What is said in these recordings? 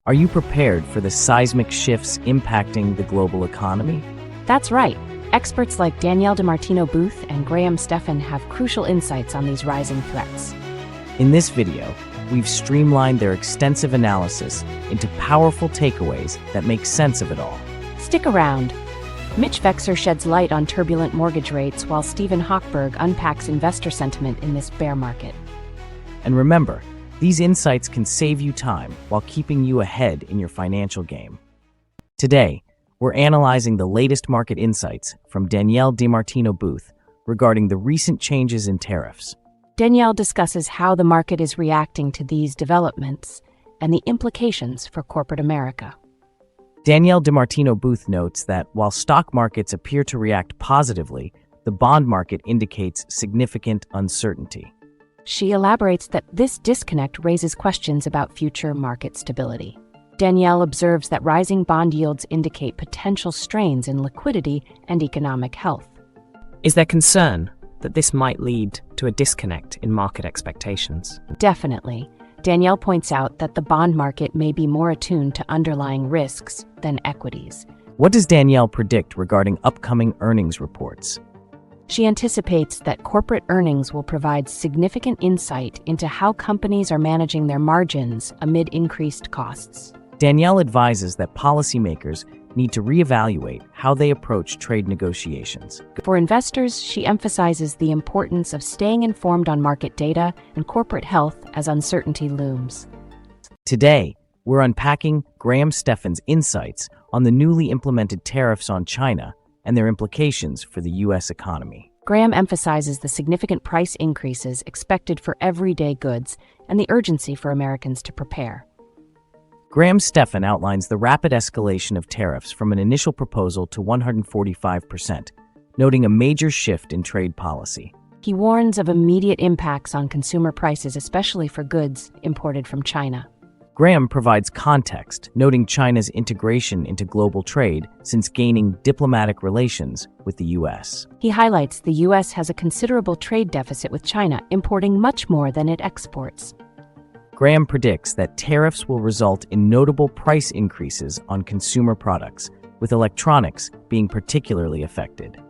Are you prepared for the seismic shifts impacting the global economy? That's right. Experts like Danielle DiMartino Booth and Stephan have crucial insights on these rising threats. In this video, we've streamlined their extensive analysis into powerful takeaways that make sense of it all. Stick around. Mitch Vexer sheds light on turbulent mortgage rates while Steven Hochberg unpacks investor sentiment in this bear market. And remember, these insights can save you time while keeping you ahead in your financial game. Today, we're analyzing the latest market insights from Danielle DiMartino Booth regarding the recent changes in tariffs. Danielle discusses how the market is reacting to these developments and the implications for corporate America. Danielle DiMartino Booth notes that while stock markets appear to react positively, the bond market indicates significant uncertainty. She elaborates that this disconnect raises questions about future market stability. Danielle observes that rising bond yields indicate potential strains in liquidity and economic health. Is there concern that this might lead to a disconnect in market expectations? Definitely. Danielle points out that the bond market may be more attuned to underlying risks than equities. What does Danielle predict regarding upcoming earnings reports? She anticipates that corporate earnings will provide significant insight into how companies are managing their margins amid increased costs. Danielle advises that policymakers need to reevaluate how they approach trade negotiations. For investors, she emphasizes the importance of staying informed on market data and corporate health as uncertainty looms. Today, we're unpacking Stephan's insights on the newly implemented tariffs on China and their implications for the U.S. economy. Graham emphasizes the significant price increases expected for everyday goods and the urgency for Americans to prepare. Stephan outlines the rapid escalation of tariffs from an initial proposal to 145%, noting a major shift in trade policy. He warns of immediate impacts on consumer prices, especially for goods imported from China. Graham provides context, noting China's integration into global trade since gaining diplomatic relations with the U.S. He highlights the U.S. has a considerable trade deficit with China, importing much more than it exports. Graham predicts that tariffs will result in notable price increases on consumer products, with electronics being particularly affected.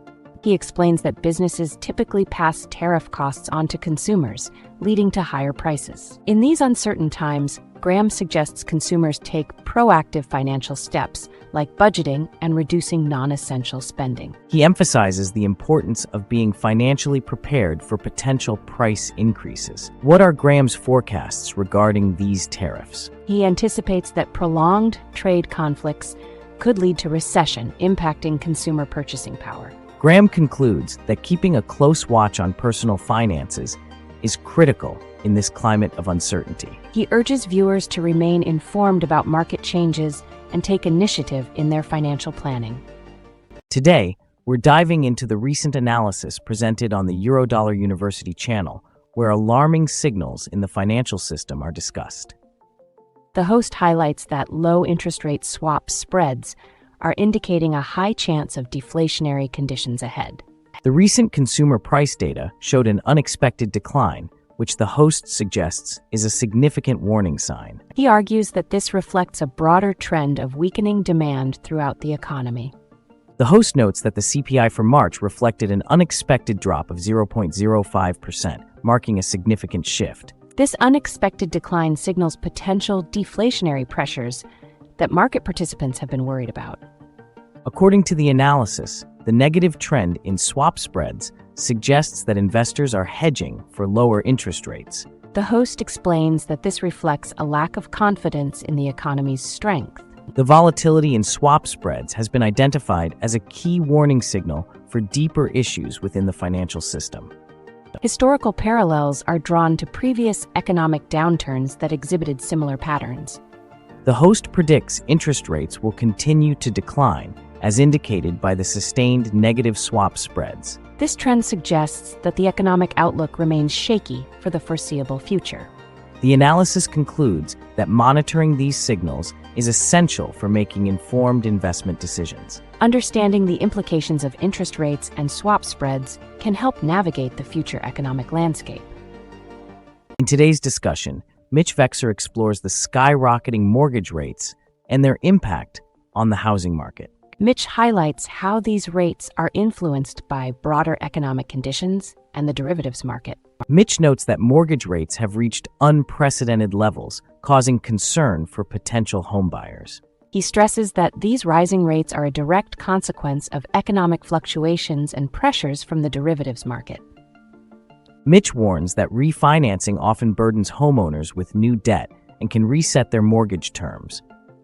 He explains that businesses typically pass tariff costs on to consumers, leading to higher prices. In these uncertain times, Graham suggests consumers take proactive financial steps like budgeting and reducing non-essential spending. He emphasizes the importance of being financially prepared for potential price increases. What are Graham's forecasts regarding these tariffs? He anticipates that prolonged trade conflicts could lead to recession, impacting consumer purchasing power. Graham concludes that keeping a close watch on personal finances is critical in this climate of uncertainty. He urges viewers to remain informed about market changes and take initiative in their financial planning. Today, we're diving into the recent analysis presented on the Eurodollar University channel, where alarming signals in the financial system are discussed. The host highlights that low interest rate swap spreads are indicating a high chance of deflationary conditions ahead. The recent consumer price data showed an unexpected decline, which the host suggests is a significant warning sign. He argues that this reflects a broader trend of weakening demand throughout the economy. The host notes that the CPI for March reflected an unexpected drop of 0.05%, marking a significant shift. This unexpected decline signals potential deflationary pressures that market participants have been worried about. According to the analysis, the negative trend in swap spreads suggests that investors are hedging for lower interest rates. The host explains that this reflects a lack of confidence in the economy's strength. The volatility in swap spreads has been identified as a key warning signal for deeper issues within the financial system. Historical parallels are drawn to previous economic downturns that exhibited similar patterns. The host predicts interest rates will continue to decline, as indicated by the sustained negative swap spreads. This trend suggests that the economic outlook remains shaky for the foreseeable future. The analysis concludes that monitoring these signals is essential for making informed investment decisions. Understanding the implications of interest rates and swap spreads can help navigate the future economic landscape. In today's discussion, Mitch Vexer explores the skyrocketing mortgage rates and their impact on the housing market. Mitch highlights how these rates are influenced by broader economic conditions and the derivatives market. Mitch notes that mortgage rates have reached unprecedented levels, causing concern for potential homebuyers. He stresses that these rising rates are a direct consequence of economic fluctuations and pressures from the derivatives market. Mitch warns that refinancing often burdens homeowners with new debt and can reset their mortgage terms.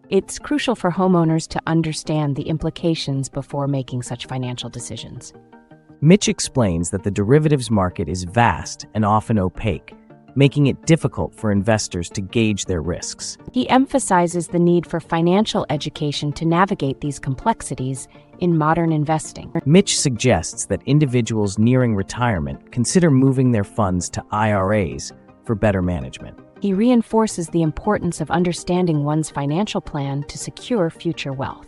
It's crucial for homeowners to understand the implications before making such financial decisions. Mitch explains that the derivatives market is vast and often opaque, making it difficult for investors to gauge their risks. He emphasizes the need for financial education to navigate these complexities in modern investing. Mitch suggests that individuals nearing retirement consider moving their funds to IRAs for better management. He reinforces the importance of understanding one's financial plan to secure future wealth.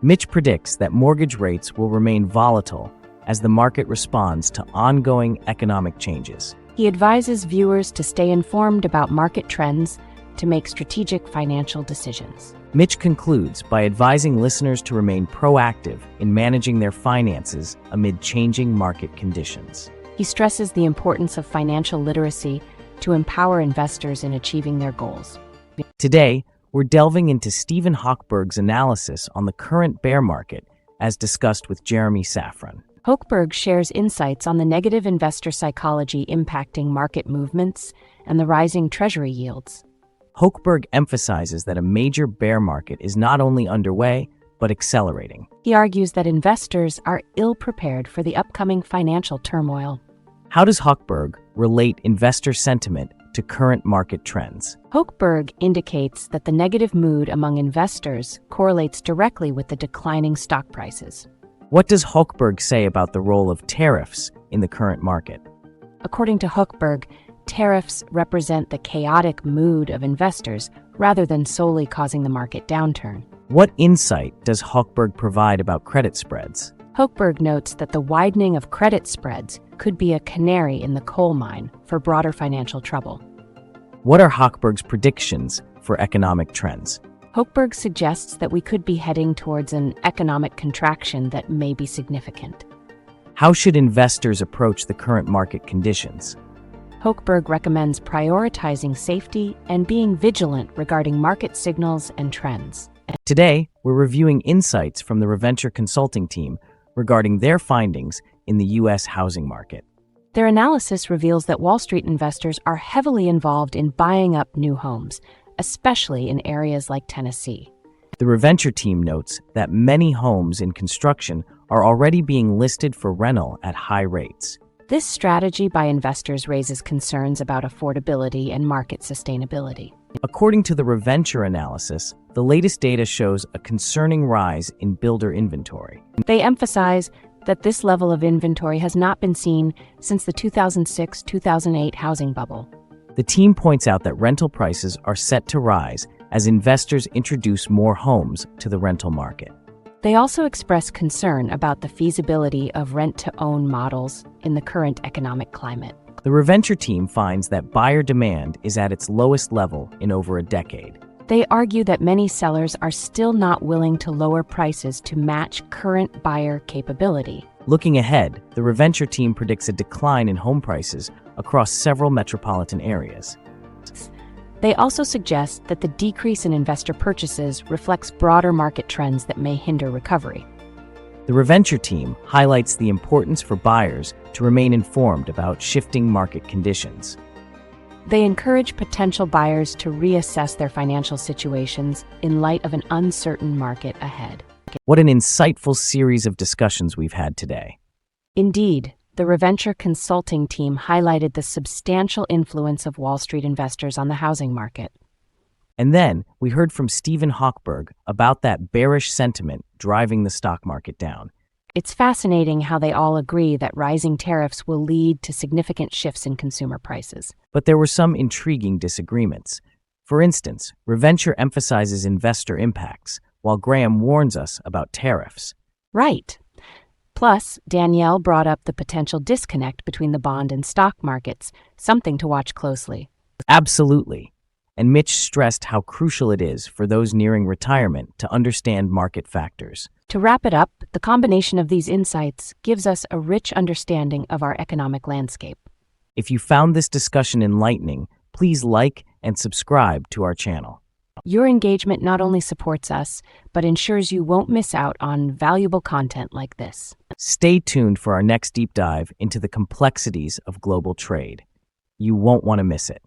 Mitch predicts that mortgage rates will remain volatile as the market responds to ongoing economic changes. He advises viewers to stay informed about market trends to make strategic financial decisions. Mitch concludes by advising listeners to remain proactive in managing their finances amid changing market conditions. He stresses the importance of financial literacy to empower investors in achieving their goals. Today, we're delving into Steven Hochberg's analysis on the current bear market, as discussed with Jeremy Safran. Hochberg shares insights on the negative investor psychology impacting market movements and the rising treasury yields. Hochberg emphasizes that a major bear market is not only underway, but accelerating. He argues that investors are ill-prepared for the upcoming financial turmoil. How does Hochberg relate investor sentiment to current market trends? Hochberg indicates that the negative mood among investors correlates directly with the declining stock prices. What does Hochberg say about the role of tariffs in the current market? According to Hochberg, tariffs represent the chaotic mood of investors rather than solely causing the market downturn. What insight does Hochberg provide about credit spreads? Hochberg notes that the widening of credit spreads could be a canary in the coal mine for broader financial trouble. What are Hochberg's predictions for economic trends? Hochberg suggests that we could be heading towards an economic contraction that may be significant. How should investors approach the current market conditions? Hochberg recommends prioritizing safety and being vigilant regarding market signals and trends. Today, we're reviewing insights from the Reventure consulting team regarding their findings in the U.S. housing market. Their analysis reveals that Wall Street investors are heavily involved in buying up new homes, especially in areas like Tennessee. The Reventure team notes that many homes in construction are already being listed for rental at high rates. This strategy by investors raises concerns about affordability and market sustainability. According to the Reventure analysis, the latest data shows a concerning rise in builder inventory. They emphasize that this level of inventory has not been seen since the 2006-2008 housing bubble. The team points out that rental prices are set to rise as investors introduce more homes to the rental market. They also express concern about the feasibility of rent-to-own models in the current economic climate. The Reventure team finds that buyer demand is at its lowest level in over a decade. They argue that many sellers are still not willing to lower prices to match current buyer capability. Looking ahead, the Reventure team predicts a decline in home prices across several metropolitan areas. They also suggest that the decrease in investor purchases reflects broader market trends that may hinder recovery. The Reventure team highlights the importance for buyers to remain informed about shifting market conditions. They encourage potential buyers to reassess their financial situations in light of an uncertain market ahead. What an insightful series of discussions we've had today. Indeed, the Reventure consulting team highlighted the substantial influence of Wall Street investors on the housing market. And then we heard from Steven Hochberg about that bearish sentiment driving the stock market down. It's fascinating how they all agree that rising tariffs will lead to significant shifts in consumer prices. But there were some intriguing disagreements. For instance, Reventure emphasizes investor impacts, while Graham warns us about tariffs. Right. Plus, Danielle brought up the potential disconnect between the bond and stock markets, something to watch closely. Absolutely. and Mitch stressed how crucial it is for those nearing retirement to understand market factors. To wrap it up, the combination of these insights gives us a rich understanding of our economic landscape. If you found this discussion enlightening, please like and subscribe to our channel. Your engagement not only supports us, but ensures you won't miss out on valuable content like this. Stay tuned for our next deep dive into the complexities of global trade. You won't want to miss it.